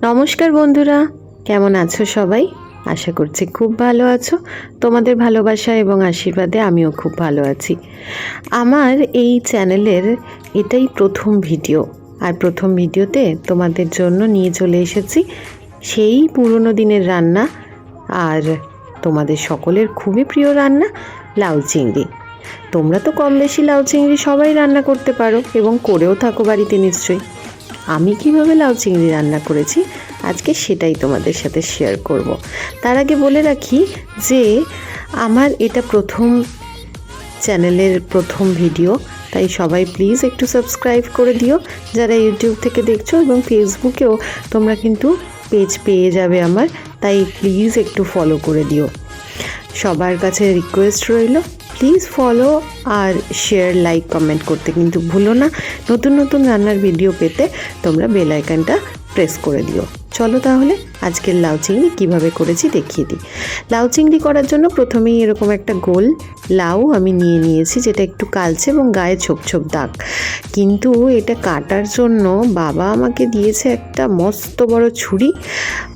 নমস্কার বন্ধুরা, কেমন আছো সবাই? আশা করছি খুব ভালো আছো। তোমাদের ভালোবাসা এবং আশীর্বাদে আমিও খুব ভালো আছি। আমার এই চ্যানেলের এটাই প্রথম ভিডিও, আর প্রথম ভিডিওতে তোমাদের জন্য নিয়ে চলে এসেছি সেই পুরনো দিনের রান্না, আর তোমাদের সকলের খুবই প্রিয় রান্না লাউ চিংড়ি। তোমরা তো কম বেশি লাউ চিংড়ি সবাই রান্না করতে পারো এবং করেও থাকো বাড়িতে নিশ্চয়ই। আমি কিভাবে লাউ চিংড়ি রান্না করেছি আজকে সেটাই তোমাদের সাথে শেয়ার করব। তার আগে বলে রাখি যে আমার এটা প্রথম চ্যানেলের প্রথম ভিডিও, তাই সবাই প্লিজ একটু সাবস্ক্রাইব করে দিও যারা ইউটিউব থেকে দেখছো, এবং ফেসবুকেও তোমরা কিন্তু পেজ পেয়ে যাবে আমার, তাই প্লিজ একটু ফলো করে দিও। সবার কাছে রিকোয়েস্ট রইল, প্লিজ ফলো আর শেয়ার, লাইক, কমেন্ট করতে কিন্তু ভুলো না। নতুন নতুন রান্নার ভিডিও পেতে তোমরা বেল আইকনটা প্রেস করে দিও। চলো তাহলে আজকের লাউ চিংড়ি কীভাবে করেছি দেখিয়ে দিই। লাউ চিংড়ি করার জন্য প্রথমেই এরকম একটা গোল লাউ আমি নিয়েছি, যেটা একটু কালচে এবং গায়ে ছোপ ছোপ দাগ। কিন্তু এটা কাটার জন্য বাবা আমাকে দিয়েছে একটা মস্ত বড় ছুরি,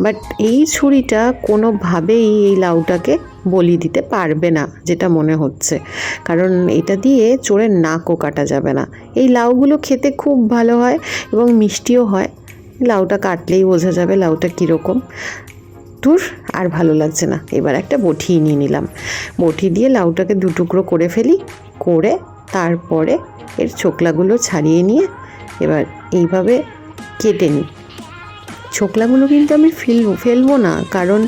বাট এই ছুরিটা কোনোভাবেই এই লাউটাকে বলি দিতে পারবে না যেটা মনে হচ্ছে, কারণ এটা দিয়ে চোরের নাকও কাটা যাবে না। এই লাউগুলো খেতে খুব ভালো হয় এবং মিষ্টিও হয়। লাউটা কাটলেই বোঝা যাবে লাউটা কীরকম। দূর, আর ভালো লাগছে না। এবার একটা বটি নিয়ে নিলাম, বটি দিয়ে লাউটাকে দুটুকরো করে ফেলি, করে তারপরে এর ছোকলাগুলো ছাড়িয়ে নিয়ে এবার এইভাবে কেটে নিই। ছোকলাগুলো কিন্তু আমি ফেলবো না, কারণ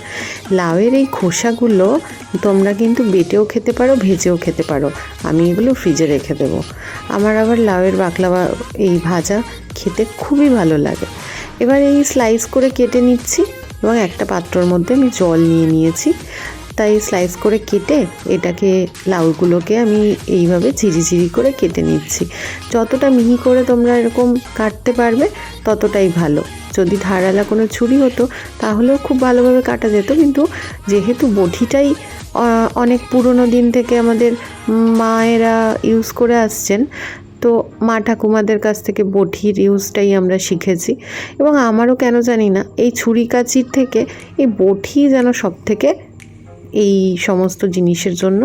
লাউয়ের এই খোসাগুলো তোমরা কিন্তু বেটেও খেতে পারো, ভেজেও খেতে পারো। আমি এগুলো ফ্রিজে রেখে দেবো। আমার আবার লাউয়ের বাকলাওয়া এই ভাজা খেতে খুবই ভালো লাগে। এবার এই স্লাইস করে কেটে নিচ্ছি এবং একটা পাত্রর মধ্যে আমি জল নিয়ে নিয়েছি, তাই স্লাইস করে কেটে এটাকে লাউগুলোকে আমি এইভাবে চিরি করে কেটে নিচ্ছি। যতটা মিহি করে তোমরা এরকম কাটতে পারবে ততটাই ভালো। যদি ধারালা কোনো ছুরি হতো তাহলেও খুব ভালোভাবে কাটা যেত, কিন্তু যেহেতু বটিটাই অনেক পুরনো দিন থেকে আমাদের মায়েরা ইউজ করে আসছেন, তো মা ঠাকুমাদের কাছ থেকে বটির ইউজটাই আমরা শিখেছি। এবং আমারও কেন জানি না এই ছুরি কাচির থেকে এই বটি যেন সব থেকে এই সমস্ত জিনিসের জন্য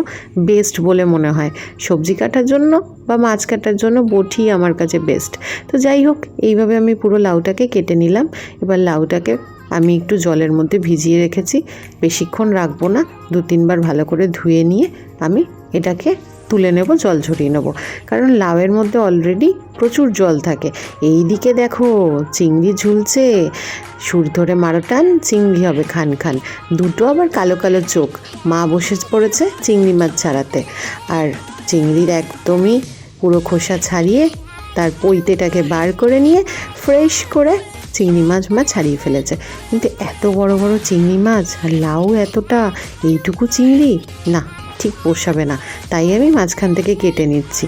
বেস্ট বলে মনে হয়। সবজি কাটার জন্য বা মাছ কাটার জন্য বটি আমার কাছে বেস্ট। তো যাই হোক, এইভাবে আমি পুরো লাউটাকে কেটে নিলাম। এবার লাউটাকে আমি একটু জলের মধ্যে ভিজিয়ে রেখেছি, বেশিক্ষণ রাখবো না। 2-3 বার ভালো করে ধুয়ে নিয়ে আমি এটাকে তুলে নেব, জল ঝরিয়ে নেব, কারণ লাউয়ের মধ্যে অলরেডি প্রচুর জল থাকে। এই দিকে দেখো চিংড়ি ঝুলছে, সুর ধরে মারো টান, চিংড়ি হবে খান খান। দুটো আবার কালো কালো চোখ। মা বসে পড়েছে চিংড়ি মাছ ছাড়াতে, আর চিংড়ির একদমই পুরো খোসা ছাড়িয়ে তার পৈতেটাকে বার করে নিয়ে ফ্রেশ করে চিংড়ি মাছ ছাড়িয়ে ফেলেছে। কিন্তু এত বড় বড় চিংড়ি মাছ আর লাউ এতটা, এইটুকু চিংড়ি না, ঠিক পোষাবে না। তাই আমি মাঝখান থেকে কেটে নিচ্ছি।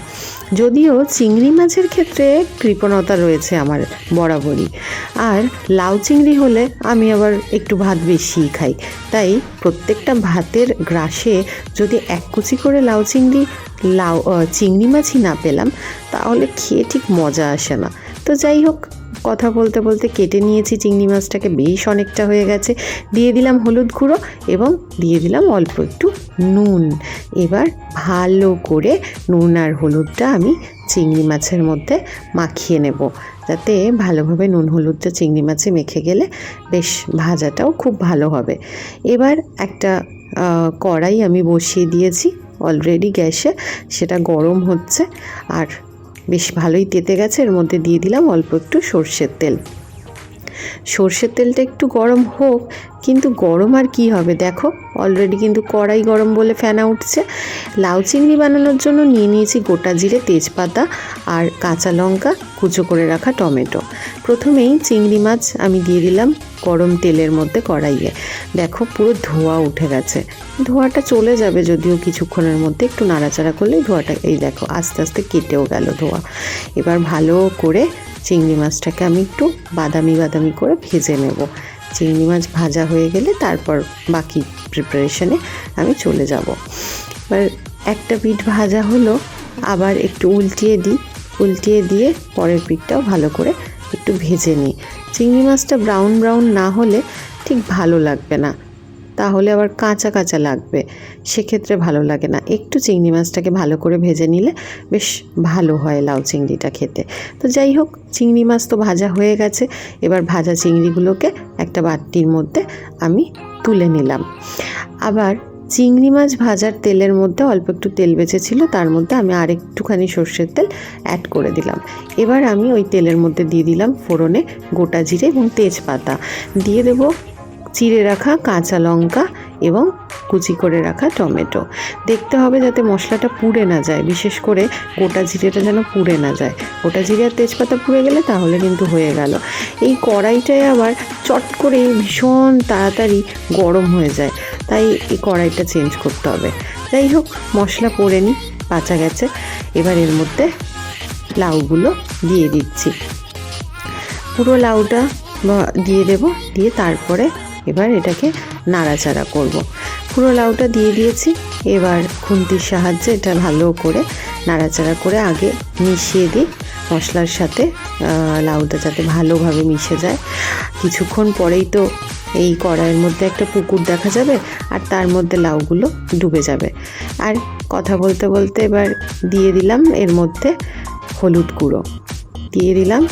যদিও চিংড়ি মাছের ক্ষেত্রে কৃপণতা রয়েছে আমার বরাবরই, আর লাউ চিংড়ি হলে আমি আবার একটু ভাত বেশিই খাই, তাই প্রত্যেকটা ভাতের গ্রাসে যদি এক কুচি করে চিংড়ি মাছই না পেলাম তাহলে খেয়ে ঠিক মজা আসে না। তো যাই হোক, কথা বলতে বলতে কেটে নিয়েছি চিংড়ি মাছটাকে, বেশ অনেকটা হয়ে গেছে। দিয়ে দিলাম হলুদ গুঁড়ো এবং দিয়ে দিলাম অল্প একটু নুন। এবার ভালো করে নুন আর হলুদটা আমি চিংড়ি মাছের মধ্যে মাখিয়ে নেব, যাতে ভালোভাবে নুন হলুদটা চিংড়ি মাছে মেখে গেলে বেশ ভাজাটাও খুব ভালো হবে। এবার একটা কড়াই আমি বসিয়ে দিয়েছি অলরেডি গ্যাসে, সেটা গরম হচ্ছে আর বেশ ভালোই তেতে গেছে। এর মধ্যে দিয়ে দিলাম অল্প একটু সর্ষের তেল। সর্ষের তেলটা একটু গরম হোক, কিন্তু গরম আর কি হবে, দেখো অলরেডি কিন্তু কড়াই গরম বলে ফেনা উঠছে। লাউ চিংড়ি বানানোর জন্য নিয়ে নিয়েছি গোটা জিরে, তেজপাতা আর কাঁচা লঙ্কা, কুচো করে রাখা টমেটো। প্রথমেই চিংড়ি মাছ আমি দিয়ে দিলাম গরম তেলের মধ্যে কড়াইয়ে। দেখো পুরো ধোঁয়া উঠে গেছে। ধোঁয়াটা চলে যাবে যদিও কিছুক্ষণের মধ্যে, একটু নাড়াচাড়া করলেই ধোঁয়াটা, এই দেখো আস্তে আস্তে কেটেও গেল ধোঁয়া। এবার ভালো করে চিংড়ি মাছটাকে আমি একটু বাদামি করে ভেজে নেব। চিংড়ি মাছ ভাজা হয়ে গেলে তারপর বাকি প্রিপারেশনে আমি চলে যাব। এবার একটা পিঠ ভাজা হলো, আবার একটু উল্টিয়ে দিয়ে পরের পিঠটাও ভালো করে একটু ভেজে নিই। চিংড়ি মাছটা ব্রাউন ব্রাউন না হলে ঠিক ভালো লাগবে না, তাহলে আবার কাঁচা কাঁচা লাগবে, সেক্ষেত্রে ভালো লাগে না। একটু চিংড়ি মাছটাকে ভালো করে ভেজে নিলে বেশ ভালো হয় লাউ চিংড়িটা খেতে। তো যাই হোক, চিংড়ি মাছ তো ভাজা হয়ে গেছে। এবার ভাজা চিংড়িগুলোকে একটা বাটির মধ্যে আমি তুলে নিলাম। আবার চিংড়ি মাছ ভাজার তেলের মধ্যে অল্প একটু তেল বেঁচেছিল, তার মধ্যে আমি আরেকটুখানি সর্ষের তেল অ্যাড করে দিলাম। এবার আমি ওই তেলের মধ্যে দিয়ে দিলাম ফোড়নে গোটা জিরে এবং তেজপাতা, দিয়ে দেবো চিড়ে রাখা কাঁচা লঙ্কা এবং কুচি করে রাখা টমেটো। দেখতে হবে যাতে মশলাটা পুড়ে না যায়, বিশেষ করে গোটা জিরেটা যেন পুড়ে না যায়। গোটা জিরে আর তেজপাতা পুড়ে গেলে তাহলে কিন্তু হয়ে গেল। এই কড়াইটায় আবার চট করে ভীষণ তাড়াতাড়ি গরম হয়ে যায়, তাই এই কড়াইটা চেঞ্জ করতে হবে। যাই হোক, মশলা পড়ে নি, বাঁচা গেছে। এবার এর মধ্যে লাউগুলো দিয়ে দিচ্ছি, পুরো লাউটা দিয়ে দেব, দিয়ে তারপরে এবার এটাকে নাড়াচাড়া করব। পুরো লাউটা দিয়ে দিয়েছি। এবার খুন্তির সাহায্যে এটা ভালো করে নাড়াচাড়া করে আগে মিশিয়ে দিই মশলার সাথে, লাউটা যাতে ভালোভাবে মিশে যায়। কিছুক্ষণ পরেই তো এই কড়াইয়ের মধ্যে একটা পুকুর দেখা যাবে, আর তার মধ্যে লাউগুলো ডুবে যাবে। আর কথা বলতে বলতে এবার দিয়ে দিলাম এর মধ্যে হলুদ গুঁড়ো দিয়ে দিলাম,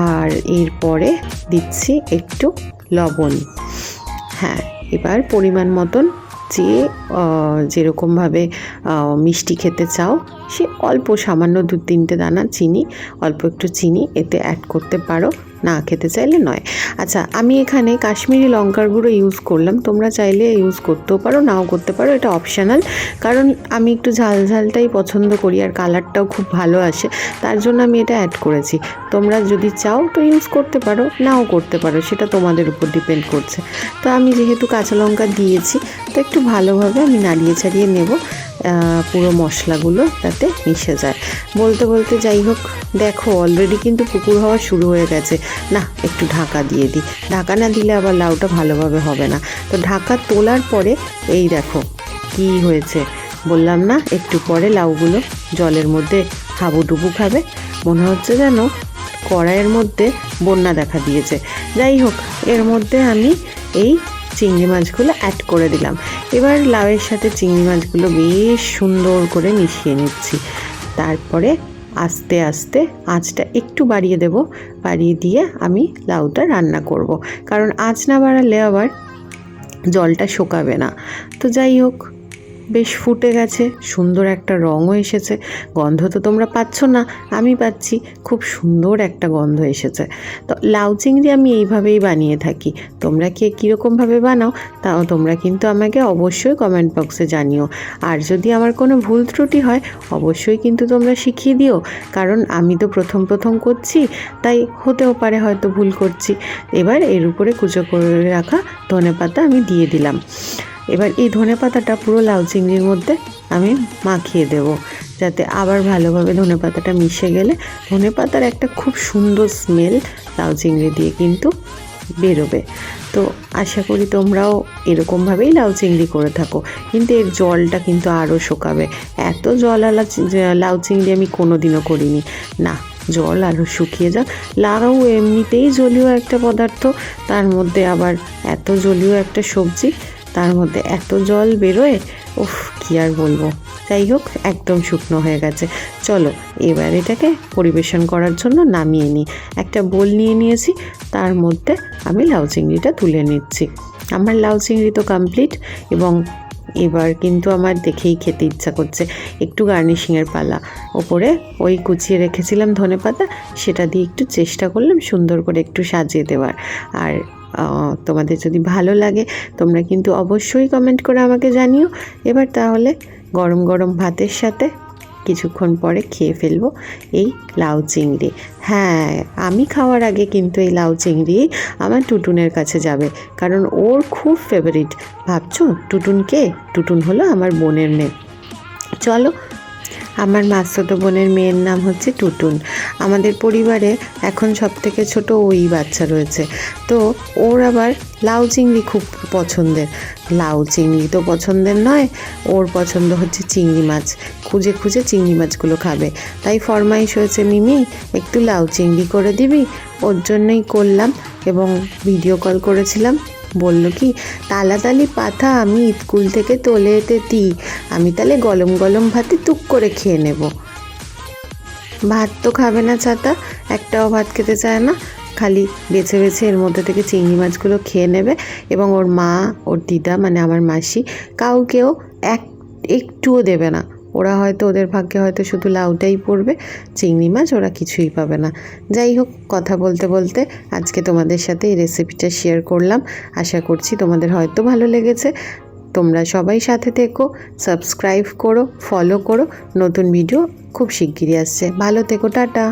আর এরপরে দিচ্ছি একটু লবণ। হ্যাঁ, এবার পরিমাণ মতন যেরকমভাবে মিষ্টি খেতে চাও, সে অল্প সামান্য 2-3টে দানা চিনি, অল্প একটু চিনি এতে অ্যাড করতে পারো, না খেতে চাইলে নয়। আচ্ছা, আমি এখানে কাশ্মীরি লঙ্কার গুঁড়ো ইউজ করলাম, তোমরা চাইলে ইউজ করতেও পারো, নাও করতে পারো, এটা অপশনাল। কারণ আমি একটু ঝাল ঝালটাই পছন্দ করি, আর কালারটাও খুব ভালো আসে, তার জন্য আমি এটা অ্যাড করেছি। তোমরা যদি চাও তো ইউজ করতে পারো, নাও করতে পারো, সেটা তোমাদের উপর ডিপেন্ড করছে। তো আমি যেহেতু কাঁচা লঙ্কা দিয়েছি, তো একটু ভালোভাবে আমি নাড়িয়ে ছাড়িয়ে নেব, পুরো মশলাগুলো যাতে মিশে যায়। বলতে বলতে যাই হোক, দেখো অলরেডি কিন্তু পুকুর হওয়া শুরু হয়ে গেছে। না, একটু ঢাকা দিয়ে দিই, ঢাকা না দিলে আবার লাউটা ভালোভাবে হবে না। তো ঢাকা তোলার পরে এই দেখো কি হয়েছে, বললাম না একটু পরে লাউগুলো জলের মধ্যে হাবুডুবু খাবে, মনে হচ্ছে যেন কড়াইয়ের মধ্যে বন্যা দেখা দিয়েছে। যাই হোক, এর মধ্যে আমি এই চিংড়ি মাছগুলো অ্যাড করে দিলাম। এবার লাউয়ের সাথে চিংড়ি মাছগুলো বেশ সুন্দর করে মিশিয়ে নিচ্ছি। তারপরে আস্তে আস্তে আঁচটা একটু বাড়িয়ে দেব, বাড়িয়ে দিয়ে আমি লাউটা রান্না করব, কারণ আঁচ না বাড়ালে আবার জলটা শুকাবে না। তো যাই হোক, বেশ ফুটে গেছে, সুন্দর একটা রঙও এসেছে। গন্ধ তো তোমরা পাচ্ছ না, আমি পাচ্ছি, খুব সুন্দর একটা গন্ধ এসেছে। তো লাউ চিংড়ি আমি এইভাবেই বানিয়ে থাকি। তোমরা কে কীরকমভাবে বানাও তাও তোমরা কিন্তু আমাকে অবশ্যই কমেন্ট বক্সে জানিও। আর যদি আমার কোনো ভুল ত্রুটি হয় অবশ্যই কিন্তু তোমরা শিখিয়ে দিও, কারণ আমি তো প্রথম প্রথম করছি, তাই হতেও পারে হয়তো ভুল করছি। এবার এর উপরে কুচো করে রাখা ধনেপাতা আমি দিয়ে দিলাম। এবার এই ধনেপাতাটা পুরো লাউ চিংড়ির মধ্যে আমি মাখিয়ে দেব, যাতে আবার ভালোভাবে ধনেপাতাটা মিশে গেলে ধনেপাতার একটা খুব সুন্দর স্মেল লাউ চিংড়ি দিয়ে কিন্তু বেরোবে। তো আশা করি তোমরাও এরকমভাবেই লাউ চিংড়ি করে থাকো, কিন্তু এর জলটা কিন্তু আরও শুকাবে। এত জলওয়ালা লাউ চিংড়ি আমি কোনোদিনও করিনি। না, জল আরও শুকিয়ে যাক। লাউ এমনিতেই জলীয় একটা পদার্থ, তার মধ্যে আবার এত জলীয় একটা সবজি, তার মধ্যে এত জল বেরোয়, উফ কী আর বলবো। যাই হোক, একদম শুকনো হয়ে গেছে। চলো এবার এটাকে পরিবেশন করার জন্য নামিয়ে নিই। একটা বোল নিয়ে নিয়েছি, তার মধ্যে আমি লাউ চিংড়িটা তুলে নিচ্ছি। আমার লাউ চিংড়ি তো কমপ্লিট, এবং এবার কিন্তু আমার দেখেই খেতে ইচ্ছা করছে। একটু গার্নিশিংয়ের পালা। ওপরে ওই কুচিয়ে রেখেছিলাম ধনেপাতা, সেটা দিয়ে একটু চেষ্টা করলাম সুন্দর করে একটু সাজিয়ে দেওয়ার। আর তোমাদের যদি ভালো লাগে তোমরা কিন্তু অবশ্যই কমেন্ট করে আমাকে জানিও। এবার তাহলে গরম গরম ভাতের সাথে কিছুক্ষণ পরে খেয়ে ফেলবো এই লাউ চিংড়ি। হ্যাঁ, আমি খাওয়ার আগে কিন্তু এই লাউ চিংড়ি আমার টুটুনের কাছে যাবে, কারণ ওর খুব ফেভারিট। ভাবছো টুটুন কে? টুটুন হলো আমার বোনের মেয়ে। চলো, আমার মাসুতো বোনের মেয়ের নাম হচ্ছে টুটুন। আমাদের পরিবারে এখন সবথেকে ছোট ওই বাচ্চা রয়েছে, তো ওর আবার লাউ চিংড়ি খুব পছন্দের। লাউ চিংড়ি তো পছন্দের নয়, ওর পছন্দ হচ্ছে চিংড়ি মাছ। খুঁজে খুঁজে চিংড়ি মাছগুলো খাবে, তাই ফরমাইশ হয়েছে, মিমি একটু লাউ চিংড়ি করে দিবি। ওর জন্যই করলাম এবং ভিডিও কল করেছিলাম। বলল কি, তাড়াতাড়ি পাঠা, আমি স্কুল থেকে চলে এসেছি, আমি তাহলে গরম গরম ভাতে টুক করে খেয়ে নেব। ভাত তো খাবে না ছাতা, একটাও ভাত খেতে চায় না, খালি বেছে বেছে এর মধ্যে থেকে চিংড়ি মাছগুলো খেয়ে নেবে এবং ওর মা, ওর দিদা মানে আমার মাসি কাউকেও একটুও দেবে না। ওরা হয়তো, ওদের ভাগ্যে হয়তো শুধু লাউটাই পড়বে, চিংড়ি মাছ ওরা কিছুই পাবে না। যাই হোক, কথা বলতে বলতে আজকে তোমাদের সাথে এই রেসিপিটা শেয়ার করলাম। আশা করছি তোমাদের হয়তো ভালো লেগেছে। তোমরা সবাই সাথে থেকো, সাবস্ক্রাইব করো, ফলো করো। নতুন ভিডিও খুব শিগগিরই আসছে। ভালো থেকো, টাটা।